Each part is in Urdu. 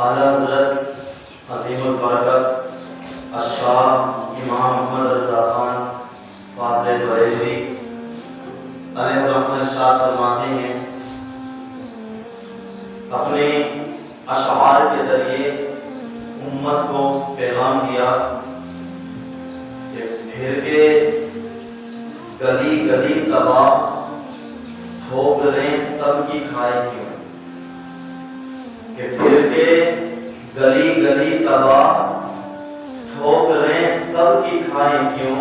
اعلیٰ حضرت عظیم البرکت الشاہ امام محمد رضا خان فاضل بریلوی علیہ الرحمۃ ارشاد فرماتے ہیں، اپنے اشعار کے ذریعے امت کو پیغام دیا کہ پھر کے گلی گلی تباہ ٹھوکریں سب کی کھائے کیوں، کہ پھر کے گلی گلی تباہ ٹھوکریں سب کی کھائے کیوں،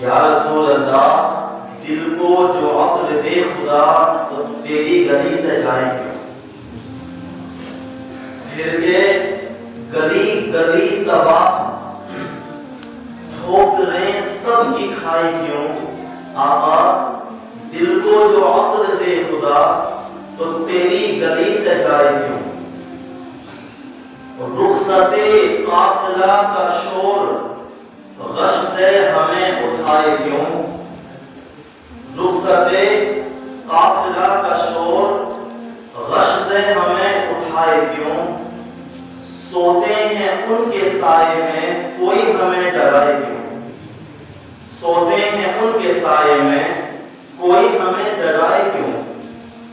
یا رسول اللہ دل کو جو عقل دے خدا تو تیری گلی سے جائے کیوں، پھر کے گلی گلی تباہ ٹھوکریں سب کی کھائے کیوں، آقا دل کو جو عقل دے خدا تو تیری گلی سے جائے کیوں، رخصت قافلہ کا شور غش سے ہمیں اٹھائے کیوں، رخصت قافلہ کا شور غش سے ہمیں اٹھائے کیوں، سوتے ہیں ان کے سائے میں کوئی ہمیں جگائے کیوں، سوتے ہیں ان کے سائے میں کوئی ہمیں جگائے کیوں۔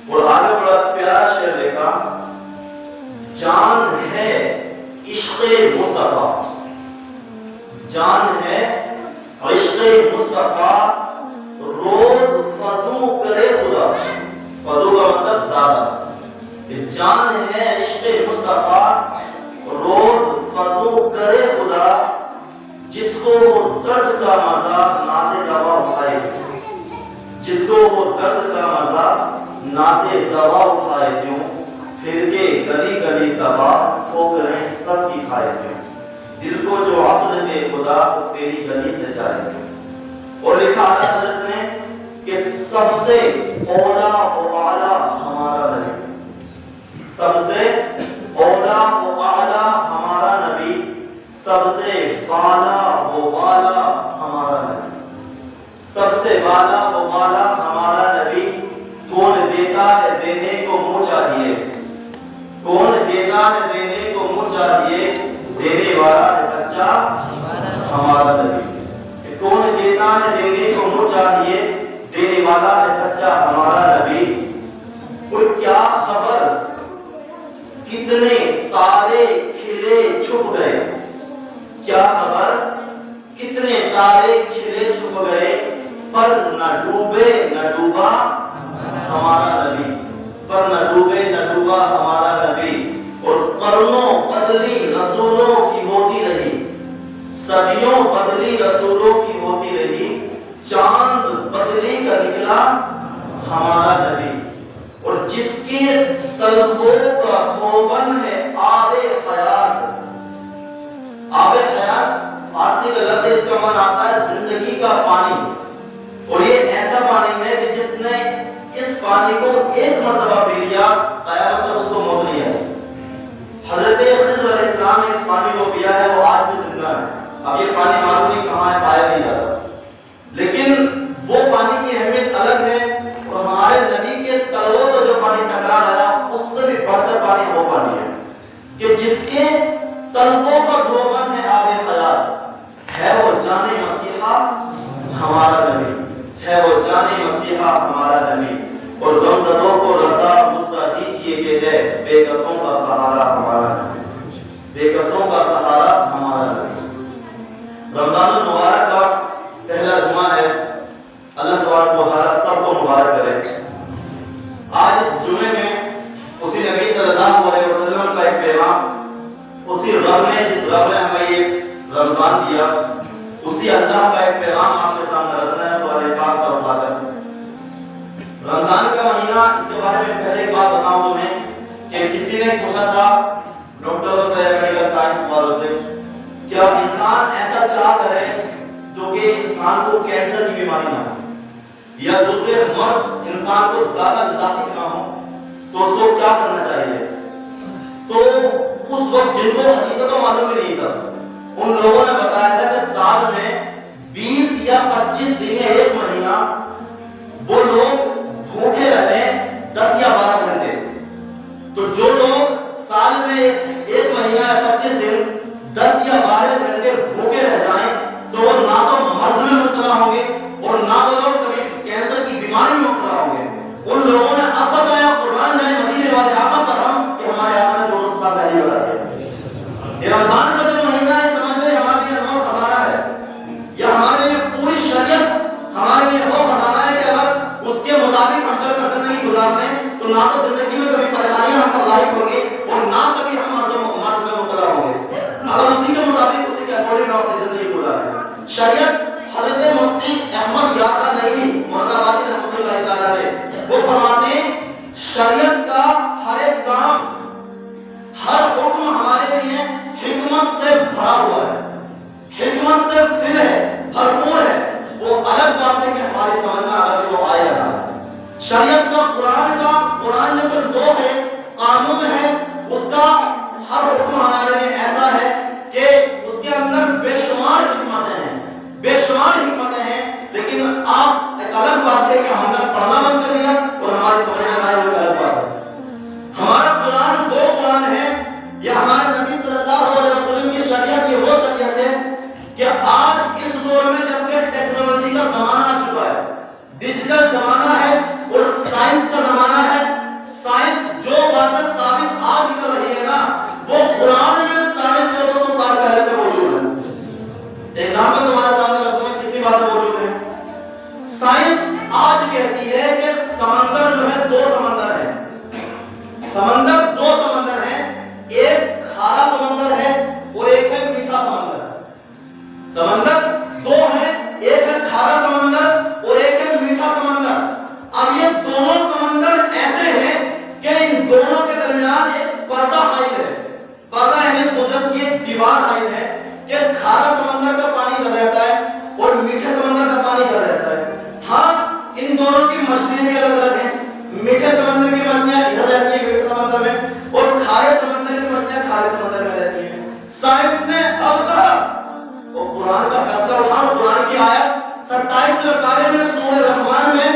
اور آگے بڑا پیارا شعر لکھا، جان ہے عشق مصطفیٰ، جان ہے عشق مصطفیٰ روز فضو کرے خدا، فضو کا مطلب زیادہ، کہ جان ہے عشق مصطفیٰ روز فضو کرے خدا، جس کو وہ درد کا مزہ ناز دوا اٹھائے، جس کو وہ درد کا مزہ ناز دوا اٹھائے کیوں، پھر کے گلی گلی تباہ ٹھوکریں سب کی کھائے کیوں، دل کو جو عقل دے خدا تو تیری گلی سے جائے کیوں۔ اور لکھا حضرت نے کہ سب سے اولا و اعلیٰ ہمارا نبی، سب سے اولا و اعلیٰ ہمارا نبی، سب سے بالا و بالا ہمارا نبی، سب سے بالا و بالا ہمارا نبی، کون دیتا ہے دینے کو منہ چاہیے، کون دیتا ہے دینے کو منہ چاہیے، دینے والا ہے سچا ہمارا نبی، کون دیتا ہے دینے کو منہ چاہیے، دینے والا ہے سچا ہمارا نبی۔ اور کیا خبر کتنے تارے کھلے چھپ گئے، کیا خبر کتنے تارے کھلے چھپ گئے، پر نہ ڈوبے نہ ڈوبا ہمارا نبی، پر نہ ڈوبے نہ ڈوبا ہمارا نبی۔ اور قرنوں بدلی رسولوں کی ہوتی رہی، صدیوں بدلی رسولوں کی ہوتی رہی، چاند بدلی کا نکلا ہمارا نبی۔ اور جس کے طلبوں کا دھوبن ہے آب حیات، آب حیات فارسی کا لفظ اس کا معنی آتا ہے زندگی کا پانی، اور یہ ایسا پانی ہے کہ جس نے اس پانی کو ایک مرتبہ پی لیا قیامت تک اس کو موت نہیں آئی۔ حضرت خضر علیہ السلام نے اس پانی کو پیا ہے، وہ آج بھی زندہ ہے، اب یہ پانی معلوم نہیں کہاں ہے، پایا نہیں جاتا، لیکن وہ پانی کی اہمیت الگ ہے۔ اور ہمارے نبی کے تلووں سے جو پانی ٹکرا رہا اس سے بھی بڑھ کر پانی وہ پانی ہے کہ جس کے تلووں کا دھوبن ہے آب حیات، ہے وہ جان مسیحا ہمارا نبی، ہے وہ جان مسیحا ہمارا نبی۔ اور غمزدوں کو رضا مزدہ دیجئے کہ ہے بے کسوں کا سہارا ہمارا نبی، بے کسوں کا سہارا ہمارا نبی۔ رمضان المبارک کا پہلا جمعہ ہے، اللہ تبارک و تعالیٰ سب کو مبارک کرے۔ آج اس جمعے میں اسی نبی صلی اللہ علیہ وسلم کا ایک پیغام، اسی رب نے جس رب نے ہمیں یہ رمضان دیا، اسی اللہ کا ایک پیغام آپ کے سامنے رکھنا ہے، تو علیہ پاک کا وفادر رمضان کا مہینہ۔ اس کے بارے میں پہلے ایک بات بتاؤں تمہیں کہ کسی نے پوچھا تھا ڈاکٹروں سے، میڈیکل سائنس والوں سے، کہ اب انسان ایسا کیا کرے جو کہ انسان کو کینسر کی بیماری نہ ہو یا دوسرے مرض انسان کو زیادہ لاحق نہ ہو، تو اس کو کیا کرنا چاہیے؟ تو اس وقت جن کو حدیثوں کا معلوم بھی نہیں تھا، ان لوگوں نے بتایا تھا کہ سال میں 20 یا 25 دن ایک مہینہ وہ لوگ بھوکے رہے 10 یا 12 گھنٹے، تو جو لوگ سال میں ایک مہینہ یا 25 دن 10 یا 12 گھنٹے بھوکے رہ جائیں تو وہ نہ تو مرض میں مبتلا ہوں گے اور نہ وہ کبھی کینسر کی بیماری میں مبتلا ہوں گے۔ ان لوگوں نے اب بتایا قربان جائے مدینے والے آقا پر ہم کہ ہمارے آقا نے 200 سال پہلے بتا دیا۔ یہ رمضان کا جو مہینہ ہے سمجھ لیں ہمارے لیے نو خزانہ ہے، یا ہمارے لیے پوری شریعت ہمارے لیے وہ خزانہ ہے کہ اگر اس کے مطابق ہم چل کر زندگی گزار لیں تو نہ تو زندگی میں کبھی پریشانیاں ہم پر لاحق ہوں گی اور نہ کبھی ہم مرض میں مبتلا ہوں گے، اگر اسی کے مطابق اسی کے اکارڈنگ ہم اپنی زندگی گزاریں۔ شریعت حضرت مفتی احمد یارہ نعیمی مراد آبادی رحمۃ اللہ تعالیٰ علیہ وہ فرماتے ہیں شریعت کا ہر ایک کام ہر حکم ہمارے لیے حکمت سے بھرا ہوا ہے، حکمت سے فل ہے، بھرپور ہے۔ وہ الگ بات ہے کہ ہماری سمجھ میں اگر وہ آئے نہ آئے۔ شریعت کا قرآن میں جو لو ہے قانون ہے اس کا ہر حکم ہمارے لیے ایسا ہے کہ اس کے اندر بے شمار حکمتیں ہیں، بے شمار حکمتیں ہیں، لیکن آپ ایک الگ بات ہے کہ ہم نے پڑھنا بند کر دیا اور ہماری سمجھ میں آئے وہ الگ بات ہے۔ ہمارا قرآن وہ قرآن ہے یا ہمارے نبی صلی اللہ علیہ وسلم کی شریعت یہ وہ شریعت ہے کہ آج اس دور میں جب کہ ٹیکنالوجی کا زمانہ آ چکا ہے، ڈیجیٹل زمانہ ہے اور سائنس کا زمانہ ہے، سائنس جو باتیں ثابت آج کر رہی ہے نا وہ قرآن میں 1450 سال پہلے سے موجود ہے۔ ایگزامپل تمہارے سامنے رکھتا ہوں کتنی باتیں موجود ہیں۔ سائنس آج کہتی ہے کہ سمندر جو ہے 2 سمندر ہیں، سمندر 2 سمندر ہیں، ایک کھارا سمندر ہے اور ایک ہے میٹھا سمندر۔ سمندر 2 ہیں، ایک ہے کھارا سمندر اور ایک ہے میٹھا سمندر۔ اب یہ دونوں سمندر ایسے ہیں کہ ان دونوں کے درمیان ایک پردہ حائل ہے، پردہ یعنی قدرت کی ایک دیوار حائل ہے کہ کھارا سمندر کا پانی ادھر رہتا ہے اور میٹھے سمندر کا پانی ادھر رہتا ہے۔ ہاں ان دونوں کی مچھلیاں بھی الگ الگ ہیں، میٹھے سمندر کی مچھلیاں ادھر رہتی ہیں میٹھے سمندر میں اور کھارے سمندر کی مچھلیاں کھارے سمندر میں رہتی ہیں۔ سائنس نے اب کہا وہ قرآن کا فیصلہ اٹھاؤ، قرآن کی آیت 27 پارے میں سورہ رحمان میں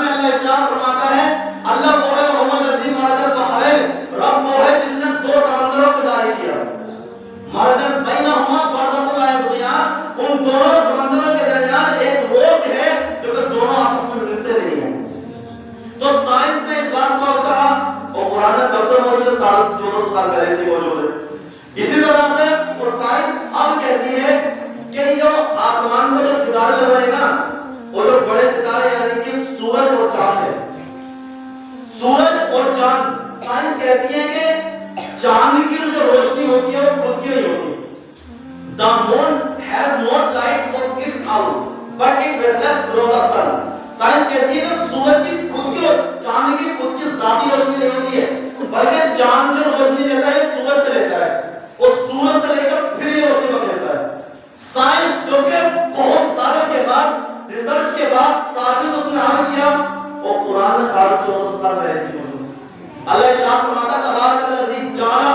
اللہ ارشاد فرماتا ہے اللہ وہ ہے محمد الذی مرج البحرین، رب وہ ہے جس نے 2 سمندروں کو جاری کیا، مرج بینہما برزخ لا یبغیان، ان دونوں سمندروں کے درمیان ایک روک ہے جو کہ دونوں آپس میں ملتے نہیں ہیں۔ تو سائنس نے اس بات کو کہا اور قرآن میں کب سے موجود ہے؟ 1450 سال پہلے سے موجود ہے۔ اسی طرح سے اور سائنس اب کہتی ہے کہ جو آسمان میں جو ستارے ہو رہے ہیں نا وہ جو بڑے ستارے یعنی کہ سورج اور چاند ہے، سورج اور چاند، سائنس کہتی ہے کہ چاند کی جو روشنی ہوتی ہے وہ خود کی نہیں ہوتی۔ The moon has more light of its own but it reflects from the sun۔ Science کہتی ہے کہ سورج کی خود کی چاند کی خود کی ذاتی روشنی نہیں ہوتی ہے بلکہ چاند جو روشنی لیتا ہے سورج سے لیتا ہے اور سورج سے لے کر پھر یہ روشنی پکڑتا ہے۔ سائنس جو کہ بہت سالوں کے بعد ریسرچ کے بعد ثابت اس نے حاصل کیا وہ قرآن میں 1450 سال پہلے سے موجود ہے۔ اللہ ارشاد فرماتا تبارک الذی جعل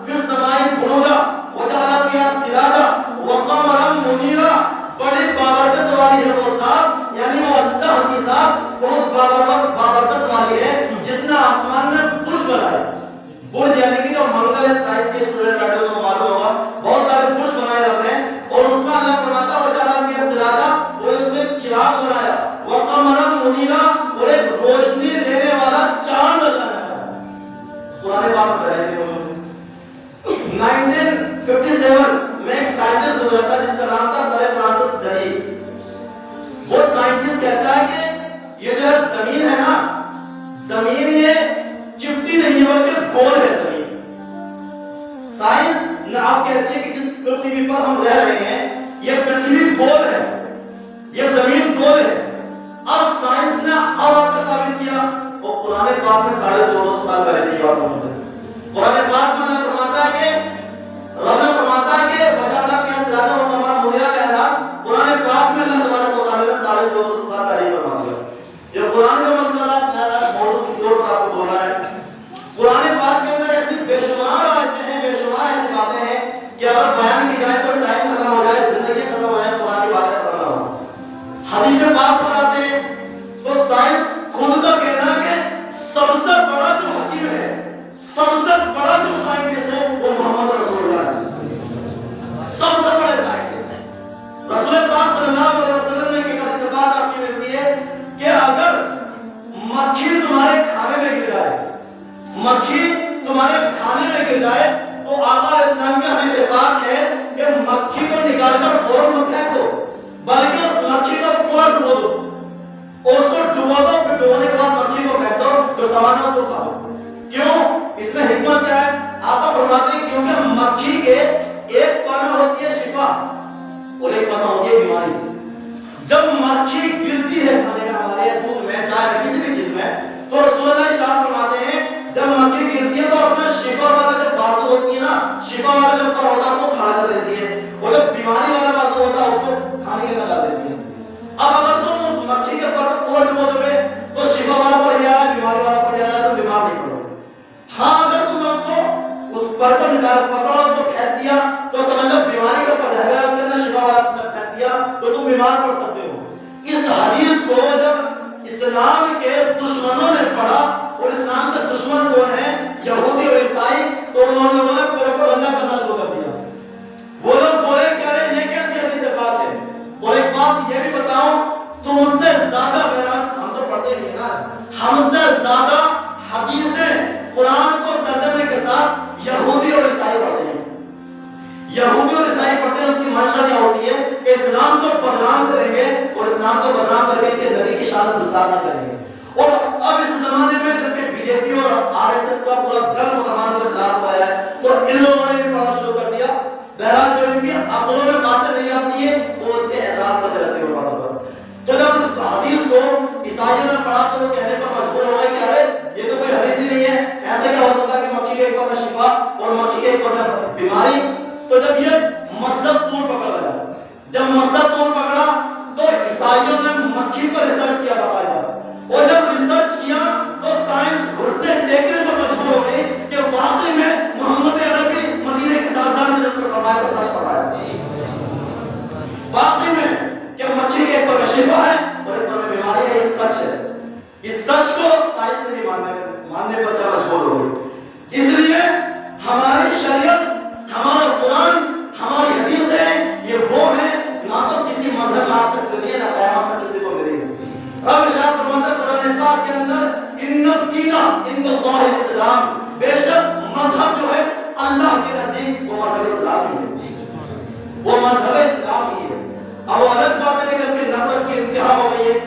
فی السماء بروجا وجعل فیہا سراجا وقمرا منیرا، بڑی بابرکت والی ہے وہ ذات، یعنی وہ اللہ کی ذات بہت بابرکت والی ہے جس نے آسمان میں برج بنائے۔ برج یعنی کہ جو منگل ہے، سائنس کے اسٹوڈنٹ بیٹھے تو معلوم ہوگا بہت سارے برج بنائے جاتے ہیں اور اس میں اللہ فرماتا وجعل فیہا سراجا، وہ اس میں چراغ بنایا، وقمرا منیرا، اور ایک روشنی دینے والا چاند اللہ نے بنایا۔ قرآن پاک میں پہلے سے موجود ہے۔ 1957 میں ایک سائنٹسٹ گزرا تھا جس کا نام تھا سر فرانسس ڈریک۔ وہ سائنٹسٹ کہتا ہے کہ یہ جو ہے زمین ہے نا، زمین یہ چپٹی نہیں ہے بلکہ گول ہے زمین۔ سائنس نے آپ کہتے ہیں کہ جس پرتھوی پر ہم رہ رہے ہیں یہ پرتھوی گول ہے، یہ زمین گول ہے۔ اب سائنس نے اب آپ کا ثابت کیا وہ قرآن پاک میں 1450 سال پہلے سے یہ بات موجود ہے۔ قرآن پاک میں اللہ فرماتا ہے کہ رب نے فرماتا ہے کہ وجعل فیہا سراجا وقمرا منیرا کا اعلان قرآن پاک میں اللہ تبارک و تعالی نے 1450 سال پہلے فرما دیا۔ یہ قرآن کا مسئلہ موضوع کسی اور پر آپ کو بولنا ہے۔ قرآن پاک کے اندر ایسی بے شمار آیتیں ہیں، بے شمار ایسی باتیں ہیں کہ اگر بیان کی جائے تو ٹائم ختم ہو جائے، زندگی ختم ہو جائے، قرآن کی باتیں ختم نہ ہو۔ حدیث پاک پڑھاتے ہیں تو سائنس خود کا کہنا ہے کہ سب سے بڑا جو حکیم ہے، سب سے بڑا مکھی تمہارے کھانے میں گر جائے تو آقا علیہ السلام کی حدیث پاک ہے کہ مکھی کو نکال کر فوراً مت پھینک دو، بلکہ اس مکھی کو پورا ڈبو دو، اور اس کو ڈبو دو، پھر ڈبونے کے بعد مکھی کو پھینک دو، جو سامان ہے اس کو کھاؤ۔ کیوں؟ اس میں حکمت کیا ہے؟ آقا فرماتے ہیں کیونکہ مکھی کے ایک پر میں ہوتی ہے شفا اور ایک پر میں ہوتی ہے بیماری۔ جب مکھی گرتی ہے کھانے میں، ہمارے دودھ میں، چائے میں، کسی بھی چیز میں، تو رسول اللہ ارشاد فرماتے ہیں جب مکھی گرتی ہے تو اپنا شفا والا جو بازو ہوتی ہے نا، شفا والا جو پر ہوتا ہے اس کو کھا کر لیتی ہے، اور جو بیماری والا بازو ہوتا ہے اس کو کھانے کے اندر ڈال دیتی ہے۔ اب اگر تم اس مکھی کے پر پورا ڈبو دو گے تو شفا والا پر گیا ہے، بیماری والا پر گیا ہے، تو بیمار نہیں پڑو گے۔ ہاں اگر تم اس کو اس پر کو نکال پکڑو، اس کو پھینک دیا تو سمجھ لو بیماری کا پر ہے، اس کے اندر شفا والا پھینک دیا تو تم بیمار پڑ سکتے ہو۔ اس حدیث کو جب اسلام کے دشمنوں نے پڑھا، اور اسلام کا دشمن کون ہے؟ یہودی اور عیسائی، تو انہوں نے پروپیگنڈا کرنا شروع کر دیا۔ وہ لوگ بولے کہہ رہے یہ کیسی حدیث بات ہے؟ اور ایک بات یہ بھی بتاؤں، تم سے زیادہ بیان ہم تو پڑھتے ہی ہیں نا، ہم سے زیادہ حدیثیں قرآن کو ترجمے کے ساتھ یہودی اور عیسائی پڑھتے ہیں۔ یہودی اور عیسائی پڑھتے ہیں، اس کی منشا کیا ہوتی ہے کہ اسلام کو بدنام کریں گے، اور اسلام کو بدنام کر کے ان کے نبی کی شان گستاخی کریں گے۔ اور اب اس زمانے میں جبکہ بی جے پی اور آر ایس ایس کا پورا دل مسلمانوں کے خلاف ہوا ہے، تو ان لوگوں نے بھی پڑھنا شروع کر دیا۔ بہرحال جو ان کی عقلوں میں باتیں نہیں آتی ہیں وہ اس کے اعتراض کرتے رہتے ہیں باتوں پر۔ تو جب اس حدیث کو عیسائیوں نے پڑھا تو وہ کہنے پر مجبور ہو گئے کہ ارے یہ تو کوئی حدیث ہی نہیں ہے، ایسے کیا ہو سکتا ہے کہ مکھی کے ایک پر میں شفا اور مکھی کے ایک پر میں بیماری۔ تو جب یہ مسلک طول پکڑ گیا، جب مسلک طول پکڑا تو عیسائیوں نے مکھی پر ریسرچ کیا باقاعدہ، اور جب ریسرچ کیا تو سائنس گھٹنے ٹیکنے پر مجبور ہو گئی کہ واقعی میں محمد عربی مدینے کے تاجدار نے رسول فرمایا تو سچ فرمایا، واقعی میں کہ مکھی کے ایک پر میں شفا ہے اور ایک پر میں بیماری ہے، یہ سچ ہے۔ اس سچ کو سائنس نے بھی ماننے پر کیا مجبور ہو گئی۔ اس لیے ہماری شریعت، ہمارا قرآن، ہماری حدیثیں یہ وہ ہیں نہ تو کسی مذہب میں آج تک ملی ہے، نہ قیامت میں کسی کو ملے گی۔ رب ارشاد فرماتا ہے قرآن پاک کے اندر ان الدین عند اللہ الاسلام، بے شک مذہب جو ہے اللہ کے نزدیک وہ مذہب اسلام ہی ہے، وہ مذہب اسلام ہی ہے۔ اب وہ الگ بات ہے کہ جب کہ نفرت کی انتہا ہو گئی ہے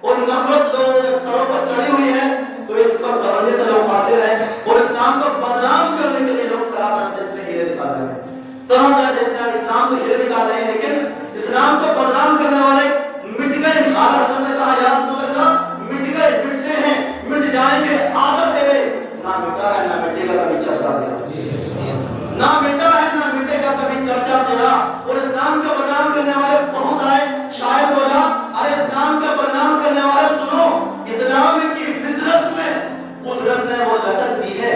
اور نفرت لوگوں کے سروں پر چڑھی ہوئی ہے تو اس پر سمجھنے سے لوگ قاصر ہیں، اور اسلام کو بدنام کرنے کے لیے لوگ طرح طرح سے اس میں ہیرے نکال رہے ہیں، طرح طرح سے اسلام کو ہیرے نکال رہے ہیں، لیکن اسلام کو بدنام کرنے والے مٹ گئے۔ اعلیٰ حضرت نے کہا یا رسول اللہ مٹ گئے، مٹتے ہیں، مٹ جائیں گے، عادت ہے، نہ مٹا ہے نہ مٹے گا کبھی چرچا تیرا، نہ مٹا ہے نہ مٹے گا کبھی چرچا تیرا۔ اور اسلام کو بدنام کرنے والے بہت آئے، شاید بولا ارے اسلام کا بدنام کرنے والے سنو، اسلام کی فطرت میں قدرت نے وہ لچک دی ہے،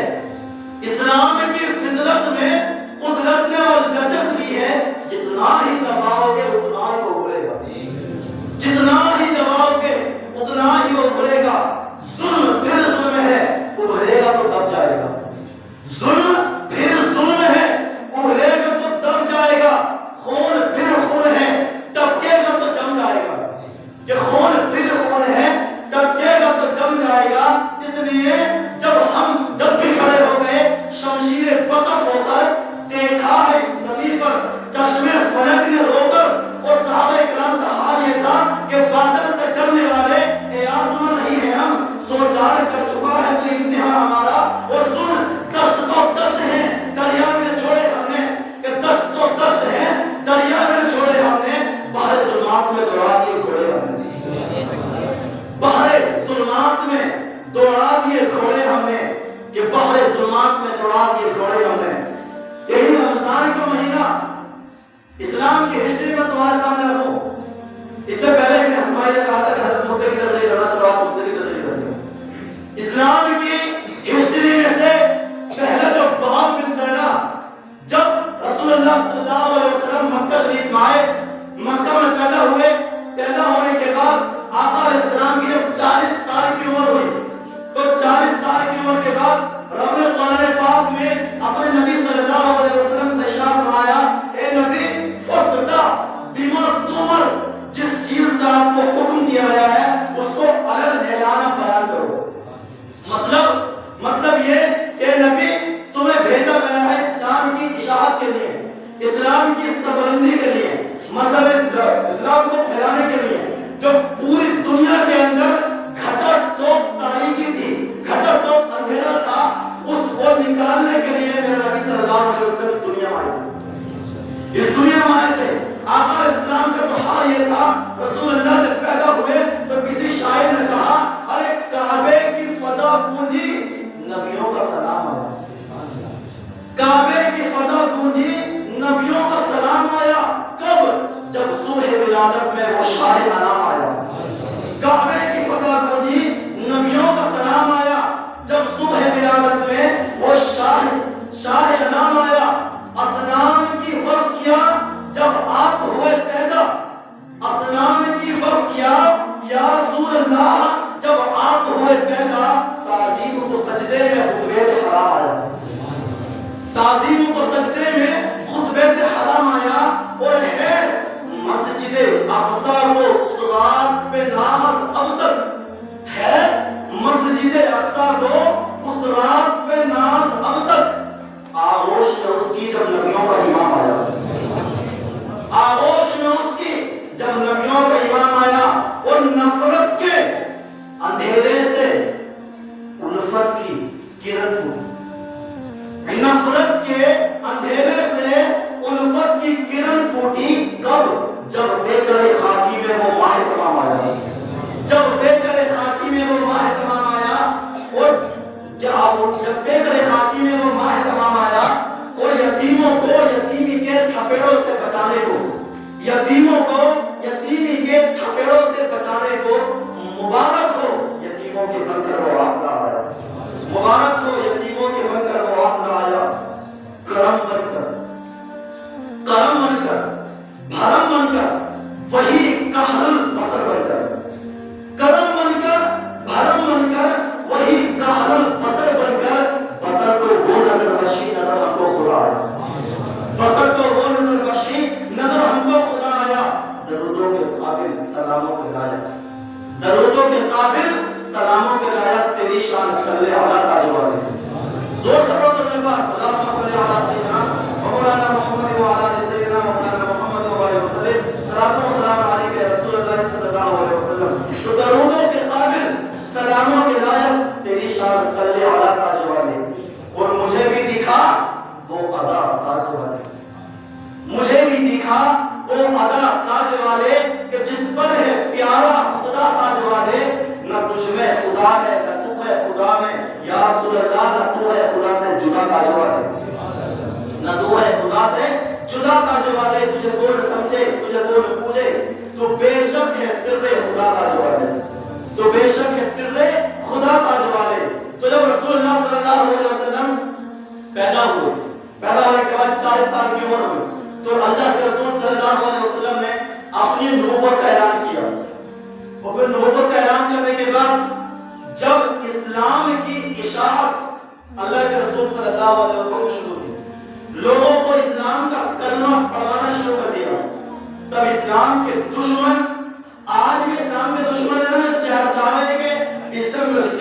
اسلام کی فطرت میں قدرت نے وہ لچک دی ہے، جتنا ہی دباؤ گے اتنا ہی وہ اگلے گا، جتنا ہی دباؤ گے اتنا ہی وہ اگلے گا۔ ظلم پھر ظلم ہے، ابھرے گا تو دب جائے گا، ظلم پھر ظلم ہے، ابھرے گا تو دب جائے گا، خون پھر خون ہے، ٹپکے گا تو جم جائے گا، کہ خون پھر خون ہے، ٹپکے گا تو جم جائے گا۔ اس لیے جب بھی کھڑے ہو گئے شمشیر بقف ہو کر، دیکھا ہے اس زمین پر چشمے فلک نے رو کر، اور صحابہ کرام کا حال یہ تھا کہ بادل سے ڈرنے والے اے آسمان نہیں ہے ہم، سوچار کر چکا ہے تو امتحان ہمارا، اور سن دست تو دست ہیں دریا میں چھوڑے ہم نے، کہ دست تو دست ہیں دریا میں چھوڑے ہم نے، بحر ظلمات میں دوڑا دیے گھوڑے ہم نے، بحر ظلمات میں دوڑا دیے گھوڑے ہم نے، کہ بحر ظلمات میں دوڑا دیے گھوڑے ہم نے۔ یہی رمضان کا مہینہ اسلام کی ہسٹری میں تمہارے سامنے رکھوں، اس سے پہلے ابن حسمائی نے کہا تھا کہ حضرت مدعی کی تشریح کرنا چاہتا ہوں، مدعی کی تشریح کرنی۔ اسلام کی ہسٹری میں سے پہلا جو باب ملتا ہے نا، جب رسول اللہ صلی اللہ علیہ وسلم مکہ شریف میں آئے، مکہ میں پیدا ہوئے، پیدا ہونے کے بعد آقا علیہ السلام کی جب 40 سال کی عمر ہوئی تو 40 سال کی عمر کے بعد رب نے قرآن پاک میں اپنے نبی صلی اللہ علیہ وسلم سے ارشاد فرمایا، اے نبی فصدع بما تؤمر، جس چیز کا آپ کو حکم دیا گیا ہے اس کو الگ اعلانہ بیان کرو۔ مطلب اسلام کی سربلندی کے لیے، مذہب اسلام کو پھیلانے کے لیے جو پوری دنیا کے اندر گھٹا ٹوپ تاریکی تھی، گھٹا ٹوپ اندھیرا تھا، اس کو نکالنے کے لیے میرے نبی صلی اللہ علیہ وسلم اس دنیا میں آئے تھے، اس دنیا میں آئے تھے۔ آقا اسلام کا تو حال یہ تھا، رسول اللہ جب پیدا ہوئے تو کسی شاعر نے کہا ارے کعبے کی فضا گونجی نبیوں کا سلام آیا، کعبے کی فضا گونجی نبیوں کا سلام آیا۔ کب؟ جب صبح ولادت میں وہ شاہ انام آیا۔ کعبے کی فضا گونجی نبیوں کا سلام آیا جب صبح ولادت میں وہ شاہ انام آیا۔ اسلام کی وقت کیا جب آپ ہوئے پیدا، اسلام کی وقت کیا یا رسول اللہ جب آپ ہوئے پیدا۔ تعظیم کو سجدے میں خطبے حرام آیا، تعظیم کو سجدے میں خطبے حرام آیا، اور ہے مسجد اقصی کو صراط پہ ناز اب تک ہے، مسجد اقصی کو صراط پہ ناز اب تک۔ آغوش میں اس کی جب نبیوں کا امام آیا، آغوش میں اس کی جب نبیوں کا امام آیا، اور نفرت کے اندھیرے سے الفت کی کرن پھوٹی، نفرت کے اندھیرے سے الفت کی کرن پھوٹی۔ کب؟ جب بیکر خاکی میں وہ ماہ تمام آیا، جب بیکر خاکی میں وہ ماہ تمام آیا، اور جب بیکر خاکی میں وہ ماہ تمام آیا، اور یتیموں کو یتیمی کے تھپیڑوں سے بچانے کو، یتیموں کو یتیمی کے تھپیڑوں سے بچانے کو، مبارک ہو یتیموں کے بن کر وہ آسرا آیا، مبارک ہو یتیموں کے بن کر وہ آسرا آیا۔ کرم بن کر، کرم بن کر، بھرم بن کر، وہی کہل بسر بن کر، کرم بن کر، بھرم بن کر، وہی کہل بسر بن کر۔ بسر کو وہ نظر بخشی نظر ہم کو خدا آیا، بسر کو وہ نظر بخشی نظر ہم کو خدا آیا۔ درودوں کے قابل سلاموں کے لائق، درودوں کے قابل سلاموں کے لائق تیری شان صلی اللہ تعالی علیہ۔ زور سے بولو دربار اللہم صلی علی سیدنا مولانا محمد وعلی آل سیدنا مولانا محمد وبارک وسلم۔ صلاۃ و سلام علیک یا رسول اللہ صلی اللہ علیہ وسلم۔ تو درودوں کے قابل سلاموں کے لائق تیری شان صلی اللہ تعالی علیہ۔ اور مجھے بھی دکھا وہ ادا تاج والے، مجھے بھی دکھا وہ ادا تاج والے کہ جس پر ہے پیارا خدا تاج والے۔ نہ تجھ میں خدا ہے نہ تو ہے خدا میں یا رسول اللہ، نہ تو ہے خدا سے جدا تاج والے، نہ تو ہے خدا سے جدا تاج والے۔ تجھے کون سمجھے تجھے کون پوجے، تو بے شک ہے سر خدا تاج والے، تو بے شک ہے سر خدا تاج والے۔ تو جب رسول اللہ صلی اللہ علیہ وسلم پیدا ہوئے، پیدا ہونے کے بعد 40 سال کی عمر ہوئی، تو اللہ کے رسول صلی اللہ علیہ وسلم نے اپنی نبوت کا اعلان کیا، اور پھر نبوت کا اعلان کرنے کے بعد جب اسلام کی اشاعت اللہ کے رسول صلی اللہ علیہ وسلم شروع کی، لوگوں کو اسلام کا کلمہ پڑھانا شروع کر دیا، تب اسلام کے دشمن، آج بھی اسلام کے دشمن ہے نا، چاہ رہے ہیں کہ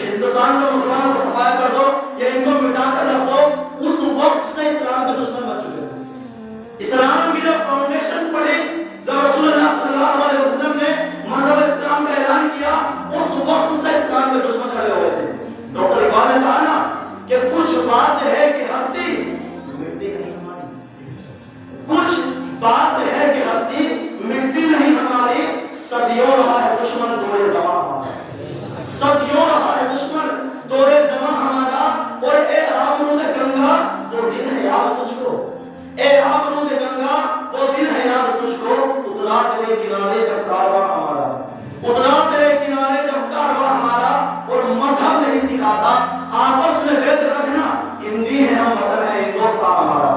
ہندوستان کے مسلمانوں کو صفایا کر دو یا ان کو مٹا کر رکھ دو، اس وقت سے اسلام کے دشمن بن چکے ہیں۔ اسلام کی جب فاؤنڈیشن پڑی، جب رسول اللہ صلی اللہ علیہ وسلم نے مذہب اسلام کا اعلان کیا، اس وقت سے اسلام کے دشمن کھڑے ہوئے تھے۔ ڈاکٹر اقبال نے کہا نا کہ کچھ بات ہے کہ ہستی مٹی نہیں ہماری، کچھ بات ہے کہ ہستی مٹی نہیں ہماری، صدیوں رہا ہے دشمن دورے زماں ہمارا، صدیوں رہا ہے دشمن دورے زماں ہمارا۔ اور اے آبرود گنگا وہ دن ہے یاد تجھ کو، اے آبرود گنگا وہ دن ہے یاد تجھ کو، اترا تیرے کنارے جب کارواں ہمارا، اترا تیرے کنارے جب کارواں ہمارا۔ اور مذہب نہیں سکھاتا آپس میں وید رکھنا، ہندی ہے ہم وطن ہے ہندوستان ہمارا،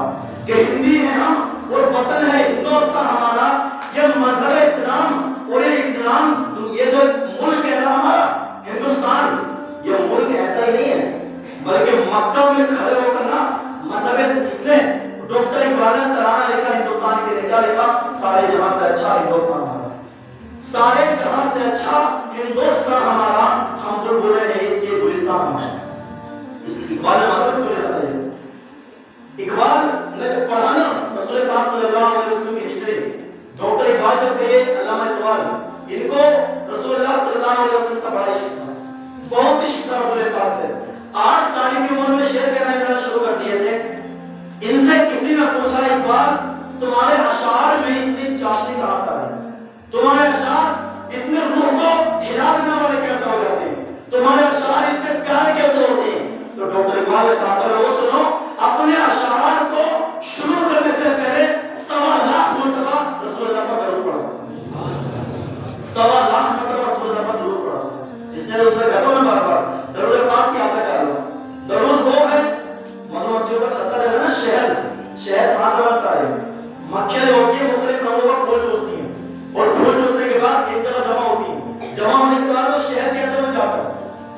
کہ ہندی ہے ہم اور وطن ہے ہندوستان ہمارا۔ یہ مذہب اسلام اور یہ اسلام، یہ جو ملک ہے نا ہمارا ہندوستان، یہ ملک ایسا ہی نہیں ہے، بلکہ مکہ میں کھڑے ہو کر نا مذہب اس نے ڈاکٹر اقبال نے ترانہ لکھا ہندوستان کے لیے، کیا لکھا؟ سارے جہاں سے اچھا ہندوستان ہمارا، سارے جہاں سے اچھا ہندوستان ہمارا، ہم بلبلیں ہیں اس کے گلستان ہمارا۔ اس اقبال نے مذہب کو لکھا ہے، اقبال نے جب پڑھا نا رسول اللہ صلی اللہ علیہ وسلم کی ہسٹری ڈاکٹر اقبال جو تھے علامہ اقبال ان کو رسول اللہ صلی اللہ علیہ وسلم سے بڑا عشق تھا بہت عشق تھا رسول پاک سے 8 سال کی عمر میں شعر کہنا کرنا شروع کر دیے تھے ان سے کسی نے پوچھا اقبال تمہارے اشعار میں اتنی چاشنی کہاں سے آئی تمہارے اشعار اتنے روح کو ہلا دینے والے کیسے ہو جاتے ہیں تمہارے اشعار اتنے پیارے کیسے ہوتے ہیں تو ڈاکٹر اقبال نے کہا تھا وہ سنو اپنے اشعار کو شروع کرنے سے پہلے 1.25 مرتبہ رسول اللہ پر درود پڑھو 1.25 مرتبہ رسول اللہ پر درود پڑھو اس نے ان سے کہا میں بار بار درود پاک کی عادت کر لو درود وہ ہے مدھو مکھیوں کا چھتر ہے نا شہد کہاں سے بنتا ہے مکھیاں ہوتی ہیں مختلف رنگوں کا پھول چوستی ہیں اور پھول چوسنے کے بعد ایک جگہ جمع ہوتی ہیں جمع ہونے کے بعد وہ شہد کیسے بن جاتا ہے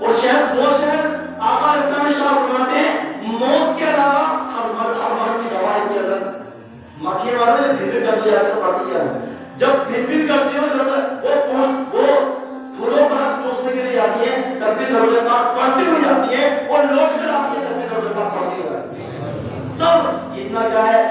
اور شہد وہ شہد آقا اسلام شاہ فرماتے ہیں موت کے علاوہ ہر مرض کی دوا اس کے اندر مکھیاں مارے میں بھن بھن کرتے جاتے تو پڑتی کیا ہے جب بھن بھن کرتی ہو وہ پھولوں پر رس چوسنے کے لیے آتی ہے تب بھی درود پاک پڑھتی ہوئی جاتی ہے اور لوٹ کر آتی ہے تب بھی درود پاک پڑھتی ہوئی جاتی ہے تب اتنا کیا ہے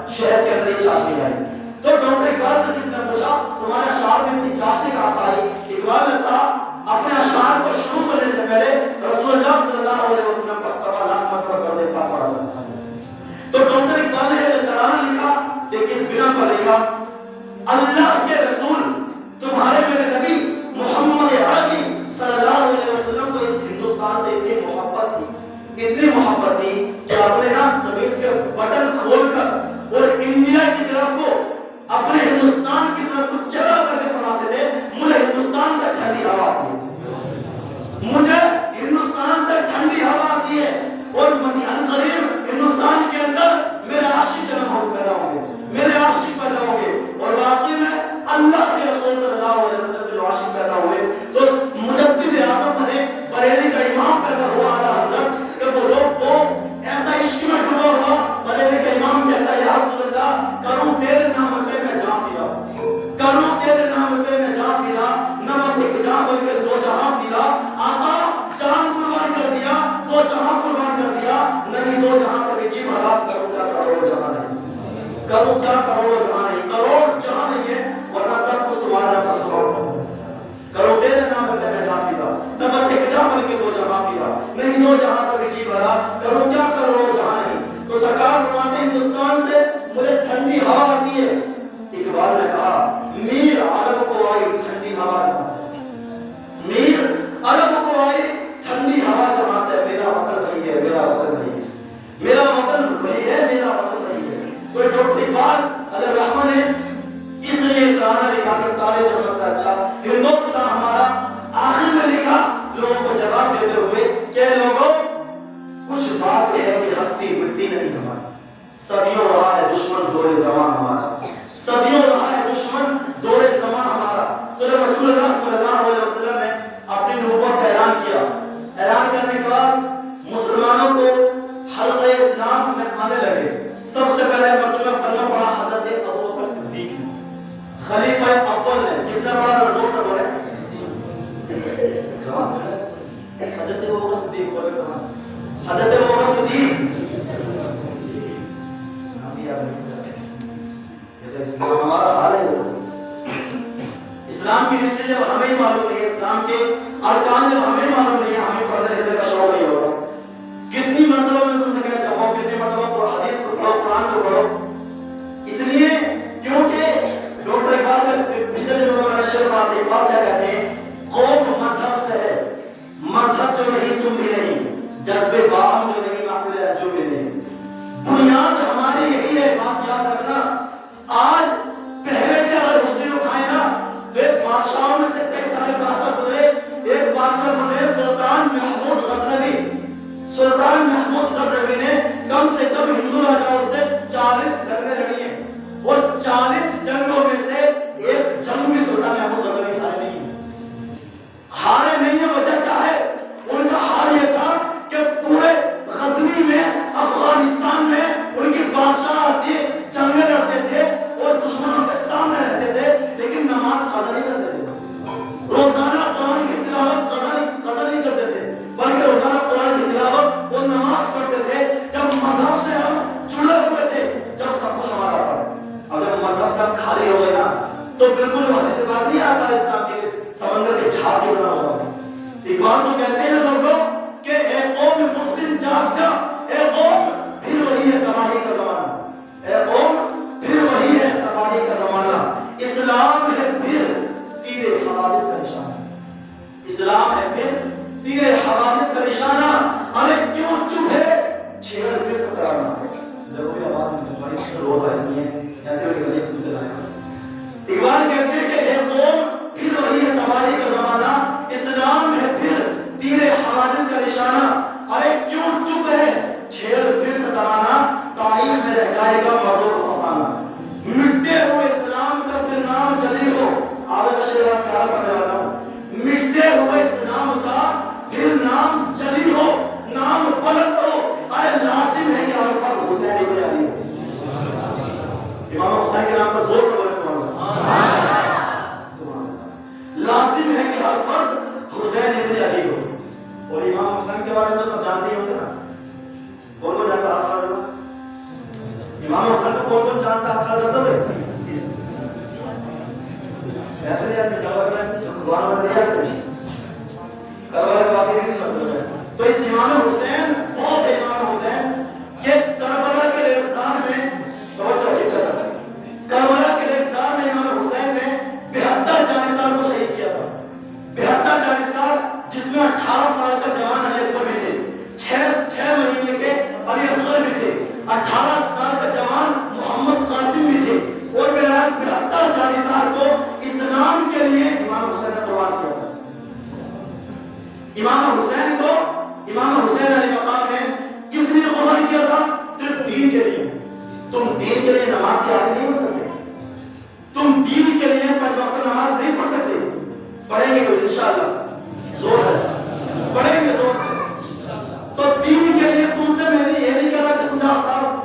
شہد کے اندر یہ چاشنی آئی تو ڈاکٹر اقبال سے کس نے پوچھا تمہارے اشعار میں اتنی چاشنی کہاں سے آئی اقبال نے کہا اپنے اشعار کو شروع کرنے سے پہلے رسول اللہ صلی اللہ علیہ وسلم پر 1.25 مرتبہ درود پاک پڑھا تو ڈاکٹر اقبال نے یہ ترانہ لکھا کہ کس بنا پر لکھا اللہ کے رسول تمہارے میرے نبی محمد عربی صلی اللہ علیہ وسلم کو اس ہندوستان سے اتنی محبت تھی کہ اپنے نا قمیص کے بٹن کھول کر اور انڈیا کی طرف کو اپنے ہندوستان کی طرف کو چلا کر کے فرماتے تھے مجھے ہندوستان سے ٹھنڈی ہوا آتی ہے مجھے ہندوستان سے ٹھنڈی ہوا آتی ہے اور عنقریب ہندوستان کے اندر میرے عاشق جنم پیدا ہوں گے میرے عاشق پیدا ہوں گے اور واقعی میں اللہ کے رسول صلی اللہ علیہ وسلم کے جو عاشق پیدا ہوئے تو مجدد اعظم بنے بریلی کا امام پیدا ہوا اعلیٰ حضرت کہ وہ ایسا عشق میں ڈوبا ہوا بریلی کا امام کہتا ہے یا رسول اللہ کروں تیرے نام پہ میں جان فدا کروں تیرے نام پہ میں جان فدا نہ بس ایک جان بلکہ 2 جہاں فدا آقا جان قربان کر دیا 2 جہاں قربان کر دیا نہیں 2 جہاں سے بھی جی بھرا کروں کیا کروڑ جہاں نہیں کروں کیا کروڑ جہاں نہیں کروڑ جہاں نہیں ہے ورنہ سب کچھ تمہارا کنٹرول کرو تیرے نام پہ میں جان پیدا نہ بس ایک جہاں بلکہ 2 جہاں پیدا نہیں 2 جہاں سے بھی جی بھرا کروں کیا کروڑ جہاں نہیں تو سرکار فرماتے ہندوستان سے مجھے ٹھنڈی ہوا آتی ہے اقبال نے کہا میر عرب کو آئی ٹھنڈی ہوا جہاں سے میر عرب کو آئی ٹھنڈی ہوا جہاں سے میرا وطن وہی ہے میرا وطن وہی ہے میرا وطن وہی ہے میرا وطن وہی ہے کوئی ڈاکٹر اقبال علیہ الرحمہ نے اس لیے ترانہ لکھا کہ سارے جگہ سے اچھا ہندوستان ہمارا آخر میں لکھا لوگوں کو جواب دیتے ہوئے کہ لوگوں کچھ بات یہ ہے کہ ہستی مٹی نہیں ہماری صدیوں رہا ہے دشمن دور زمان ہمارا صدیوں رہا ہے دشمن دور زمان ہمارا تو جب رسول اللہ صلی اللہ علیہ وسلم نے اپنی نبوت کا اعلان کیا اعلان کرنے کے بعد مسلمانوں کو حلقہ اسلام میں آنے لگے سب سے پہلے مرتبہ کلمہ پڑھا حضرت ابوبکر صدیق نے خلیفہ اول نے کس نے پڑھا زور سے بولے حضرت ابوبکر صدیق بولے زمان حضرت ابوبکر صدیق یہ تو اسلام ہمارا حال ہے اسلام کی ہسٹری جب ہمیں ہی معلوم نہیں ہے اسلام کے ارکان جب ہمیں معلوم نہیں ہے ہمیں پتہ نہیں کا شوق نہیں ہوگا کتنی مرتبہ میں تم سے کہا جاؤ کتنی مرتبہ حدیث کو پڑھو قرآن کو پڑھو اس لیے کیونکہ ڈاکٹر اقبال کا پچھلے دنوں میں شعر بات ہے اقبال کیا کہتے ہیں قوم مذہب سے ہے مذہب جو نہیں تم بھی نہیں جذبے باہم جو نہیں معقول جو بھی نہیں بنیاد ہماری یہی ہے بات یاد رکھنا آج پہلے کے اگر ہسٹری اٹھائے نا تو ایک بادشاہوں میں سے کئی سارے بادشاہ گزرے ایک بادشاہ گزرے سلطان محمود غزنوی سلطان محمود غزنوی نے کم سے کم ہندو راجاؤں سے 40 جنگیں لڑی ہیں اور 40 جنگوں میں سے ایک جنگ بھی سلطان محمود غزنوی ہارے نہیں ہارے نہیں ہے وجہ کیا ہے ان کا حال یہ تھا کہ پورے غزنی میں افغانستان میں ان کی بادشاہ تھی جنگیں لڑتے تھے اور دشمنوں کے سامنے رہتے تھے لیکن نماز قضا نہیں کرتے تھے روزانہ قرآن کی تلاوت قضا نہیں کرتے تھے بلکہ روزانہ قرآن کی تلاوت اور نماز پڑھتے تھے جب مذہب سے ہم جڑے ہوئے تھے جب سب کچھ ہمارا تھا تو بالکل حدیث سے بات نہیں آتا اسلام کے سمندر کے چھاتی بنا ہوا ہے. اقبال تو کہتے ہیں لوگوں کہ اے قوم مسلم جاگ جا، اے قوم پھر وہی ہے تباہی کا زمانہ، اے قوم پھر وہی ہے تباہی کا زمانہ. اسلام ہے پھر تیر حوادث کا نشانہ، اسلام ہے پھر تیر حوادث کا نشانہ. ارے کیوں چپ ہے چھیڑ پھر سترانا. دیکھو یہ آواز میں تمہاری سے روز ایسا نہیں ہے، ایسے بھی گلی سنتے رہے. اقبال کہتے ہیں کہ اے قوم پھر وہی ہے تباہی کا زمانہ، اسلام ہے پھر تیر حوادث کا نشانہ. ارے کیوں چپ ہے چھیڑ پھر سترانا، تاریخ میں رہ جائے گا مردوں کو فسانا. مٹتے ہوئے اسلام کا پھر نام جلی ہو. آگے کا شعر پیار پڑھنے والا ہوں. مٹتے ہوئے اسلام کا پھر نام جلی ہو، نام بلند ہو. ارے لازم ہے کہ ہر فرد حسین ابن علی ہو. امام حسین کے نام پر زور سے بولے لازم ہے کہ ہر فرد حسین ابن علی ہو. اور امام حسین کے بارے میں سب جانتے ہی ہوں گے نا. کون کون جانتا ہاتھ کھڑا کرو. امام حسین کو کون کون جانتا ہاتھ کھڑا کرتا ہے. ایسے نہیں آپ کربلا میں قرآن میں نہیں آتے کربلا کے واقعے کی سمجھ میں. تو اس امام حسین بہت ہے امام حسین کہ کربلا کے ریگستان میں توجہ یہ کر کربلا کے ریگستان میں امام حسین نے 72 جانثار کو شہید کیا تھا. 72 جانثار جس میں 18 سال کا جوان علی اکبر بھی تھے، 6 مہینے کے علی اصغر بھی تھے، 18 سال کا جوان محمد قاسم بھی تھے. اور میرا 72 جانثار کو اسلام کے لیے امام حسین نے قربان کیا تھا. امام حسین کو امام حسین علیہ مقام نے کس لیے قربان کیا تھا؟ صرف دین کے لیے. تم دین کے لیے نماز کے عادی نہیں ہو سکتے، تم دین کے لیے 5 وقت نماز نہیں پڑھ سکتے. پڑھیں گے کوئی انشاءاللہ زور ہے، پڑھیں گے زور سے. تو دین کے لیے تم سے میں نے یہ نہیں کہا کہ تم جاؤ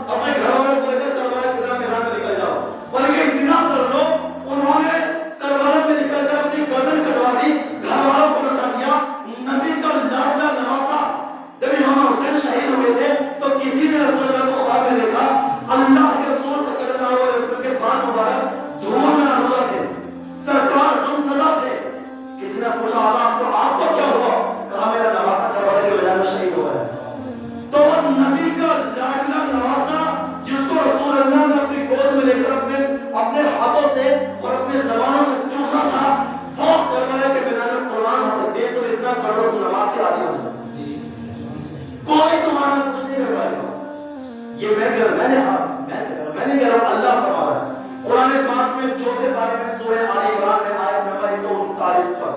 اپنے گھر والوں کو لے کر کربلا کے میدان میں نکل جاؤ، بلکہ اتنا کر لو. انہوں نے کربلا میں نکل کر اپنی گردن کٹوا دی، گھر والوں کو لٹا دیا. نبی کا لاڈلا نواسا جب امام حسین شہید ہوئے تھے تو کسی نے رسول اللہ کو خواب میں دیکھا. اللہ کے رسول صلی اللہ علیہ وسلم کے بال مبارک دھول میں آلودہ تھے، سرکار غم زدہ تھے. کسی نے پوچھا آپ کو کیا ہوا؟ کہا میرا نواسا کربلا کے میدان میں شہید ہوا ہے. تو وہ نبی کا لاڈلا نواسا جس کو رسول اللہ نے اپنی گود میں لے کر اپنے ہاتھوں سے اور اپنے زبانوں سے چوسا تھا، وہ کربلا کے میدان میں قربان ہو سکتے ہیں. تو اتنا کرو تم نماز کے عادی ہو جاؤ، کوئی تمہارا کچھ نہیں کر پائے گا. یہ میں نے کہہ رہا ہوں، اللہ فرما رہا ہے قرآن پاک میں 4 پارے میں سورہ آل عمران میں آیت نمبر 139 پر.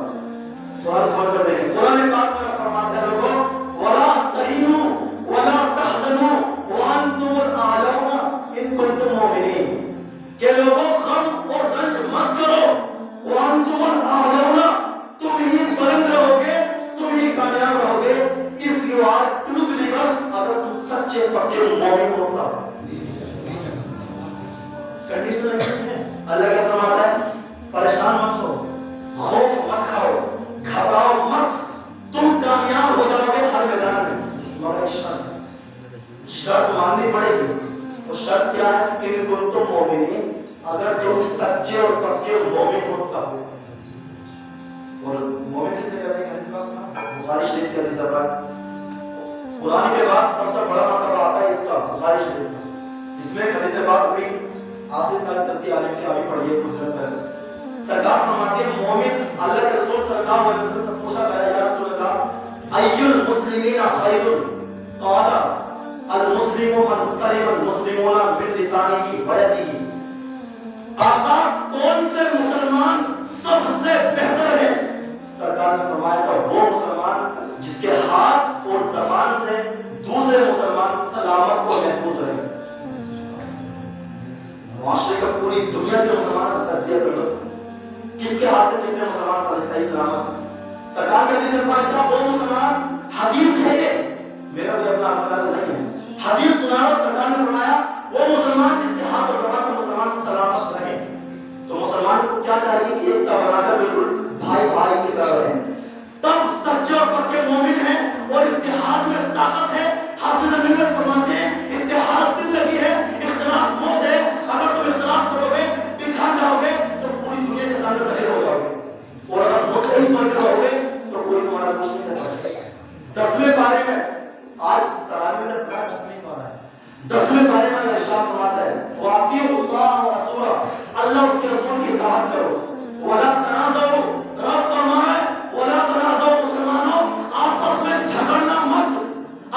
قرآن کھول کر دیکھیں. قرآن پاک میں فرماتا ہے لوگوں وَلَا تَهِنُوا وَلَا تَحْزَنُوا وَأَنْتُمُ الْأَعْلَوْنَ إِن كُنتُم مُؤْمِنِينَ. کہ لوگوں غم اور رنج مت کرو. وَأَنْتُمُ الْأَعْلَوْنَ تم ہی بلند رہو گے، تم ہی کامیاب رہو گے. if you are true believers اگر تم سچے پکے مومن ہوتا. کنڈیشن ہے اللہ کا فرماتا ہے پریشان مت ہو، خوف مت کھاؤ، گھبراؤ مت، تم کامیاب ہو جاؤ گے ہر میدان میں. مگر شرط ماننی پڑے گی. وہ شرط کیا ہے کہ تم مومنین اگر تم سچے اور پکے مومن ہوتا ہو. اور مومن کسے کہتے ہیں؟ بخاری شریف کے حدیث پر قرآن کے بعد سب سے بڑا مرتبہ آتا ہے اس کا بخاری شریف کا. اس میں حدیث پاک بھی آخری سال ترتی عالم کی آبی پڑھی ہے. سرکار فرماتے ہیں مومن اللہ کے رسول صلی اللہ علیہ وسلم سے پوچھا گیا یا رسول اللہ ای المسلمین خیر؟ قال المسلم من سلم المسلمون من لسانه و یده. آقا کون سے مسلمان سب سے بہتر ہے؟ سرکار نے فرمایا تھا وہ مسلمان جس کے ہاتھ اور زبان سے دوسرے مسلمان سلامت اور محفوظ رہے. معاشرے کا پوری دنیا کے مسلمانوں کا تجزیہ کر لو، کس کے ہاتھ سے کتنے مسلمان صحیح سلامت. سرکار کے حدیث میں کہا وہ مسلمان حدیث ہے، یہ میرا بھی اپنا اپنا نہیں ہے، حدیث سنا رہا. سرکار نے فرمایا وہ مسلمان جس کے ہاتھ اور زبان سے مسلمان سلامت رہے. تو مسلمان کو کیا چاہیے کہ ایک بنا کر بالکل بھائی بھائی کی طرح رہیں. تب سچے اور پکے مومن ہیں اور اتحاد میں طاقت ہے. حافظ ملت فرماتے ہیں اتحاد زندگی ہے، اختلاف موت ہے. اگر تم اختلاف کرو گے بکھر جاؤ گے تو پوری ارشاد فرماتا ہے وَأَطِیعُوا اللَّهَ وَرَسُولَهُ، اللہ اس کے رسول کی اطاعت کرو. وَلَا تَنَازَعُوا، رب فرمائے وَلَا تَنَازَعُوا، مسلمانوں آپس میں جھگڑنا مت.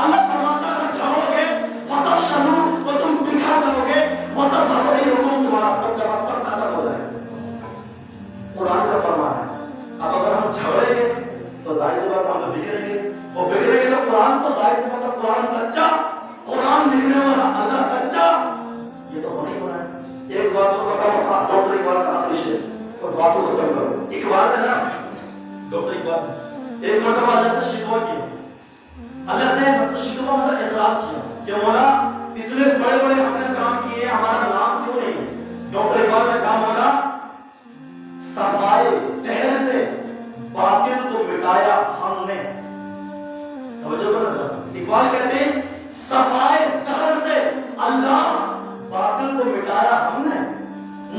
اللہ فرماتا ہے اگر جھگڑو گے فَتَفْشَلُوا، تو تم بکھر جاؤ گے، وَتَذْهَبَ رِيحُكُمْ، تمہارا تمسک ختم ہو جائے گا. قرآن کا فرمان ہے. اب اگر ہم جھگڑیں گے تو ظاہر سی بات ہم تو بگڑیں گے، اور بگڑیں گے تو قرآن تو ظاہر سی بات قرآن سچا، قرآن لکھنے والا اللہ سچا، یہ تو ہونے والا ہے. ایک بات کو بتاؤ، ڈاکٹر اقبال کا آخری شعر اور بات کو ختم کرو. اقبال ہے نا، ڈاکٹر اقبال ایک مرتبہ اللہ سے شکوہ کیا، اللہ سے مطلب شکوہ مطلب اعتراض کیا کہ مولا اتنے بڑے بڑے ہم نے کام کیے، ہمارا نام کیوں نہیں؟ ڈاکٹر اقبال نے کہا مولا صفائے دہر سے باطل کو مٹایا ہم نے. توجہ کرنا ذرا. اقبال کہتے ہیں صفائے دہر سے اللہ باطل کو مٹایا ہم نے،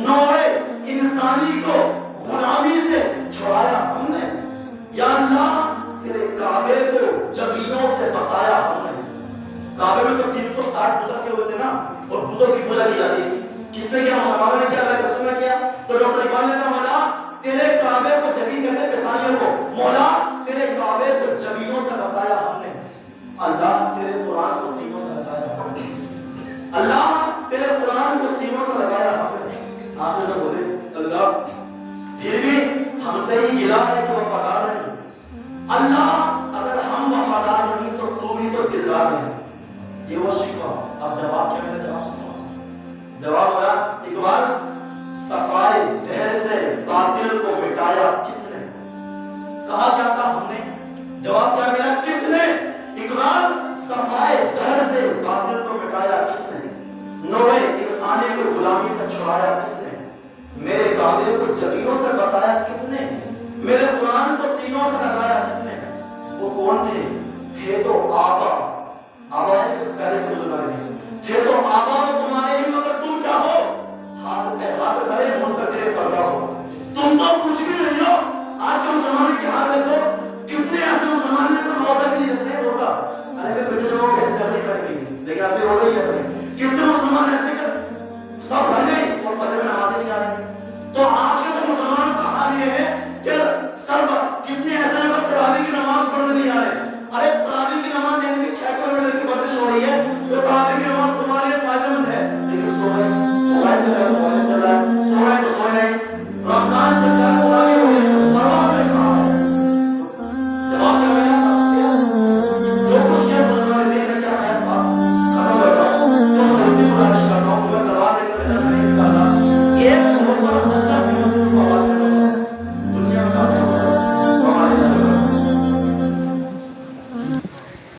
نوع انسانی کو غلامی سے چھڑایا ہم نے. یا اللہ تیرے کعبے کو جبینوں سے بسایا ہم نے. کعبے میں تو 360 بت رکھے ہوئے تھے نا، اور بتوں کی پوجا کی جاتی تھی. کس نے کیا؟ مسلمانوں نے کیا؟ اللہ کے رسول نے کیا. تو ڈاکٹر اقبال نے کہا مولا تیرے کعبے کو جبین کہتے ہیں پسانیوں کو، مولا تیرے کعبے کو جبینوں سے بسایا ہم نے. اللہ تیرے قرآن کو سینوں سے لگایا ہم نے. اللہ تیرے قرآن کو سینوں سے لگایا ہم نے. آخر میں بولے اللہ پھر بھی ہم سے ہی گلا ہے کہ وفادار نہیں. اللہ اگر ہم وفادار نہیں تو بھی تو دلدار نہیں. یہ وہ شکوہ. اب جواب کیا؟ میرا جواب سنو. جواب ہوا اقبال صفائے دہر سے باطل کو مٹایا کس نے؟ کہا کیا تھا ہم نے؟ جواب کیا ملا؟ کس نے؟ اقبال صفائے دہر سے باطل کو مٹایا کس نے؟ نوع انسانی کو غلامی سے چھڑایا کس نے؟ میرے کعبے کو جبینوں سے بسایا کس نے؟ میرے قرآن کو سینوں سے لگایا کس نے؟ وہ کون تھے؟ تھے تو آبا. آبا ہے کہ پہلے کے مسلمان تھے تو آبا ہو تمہارے ہی، مگر تم کیا ہو؟ ہاتھ کرے منتظر پردہ ہو. تم تو کچھ بھی نہیں ہو. آج کے مسلمان کی حال دیکھو، کتنے ایسے مسلمان ہیں جو روزہ بھی نہیں رکھتے ہیں. روزہ ارے بچے لوگ کیسے کرنے پڑیں گے، لیکن اب بھی روزہ ہی رکھ رہے ہیں. کتنے مسلمان ایسے کہ سب بھر گئے اور فجر میں نمازیں نہیں آ رہی. تو آج کے مسلمانوں کا حال یہ ہے کہ سب کتنے ایسے ہیں تراویح کی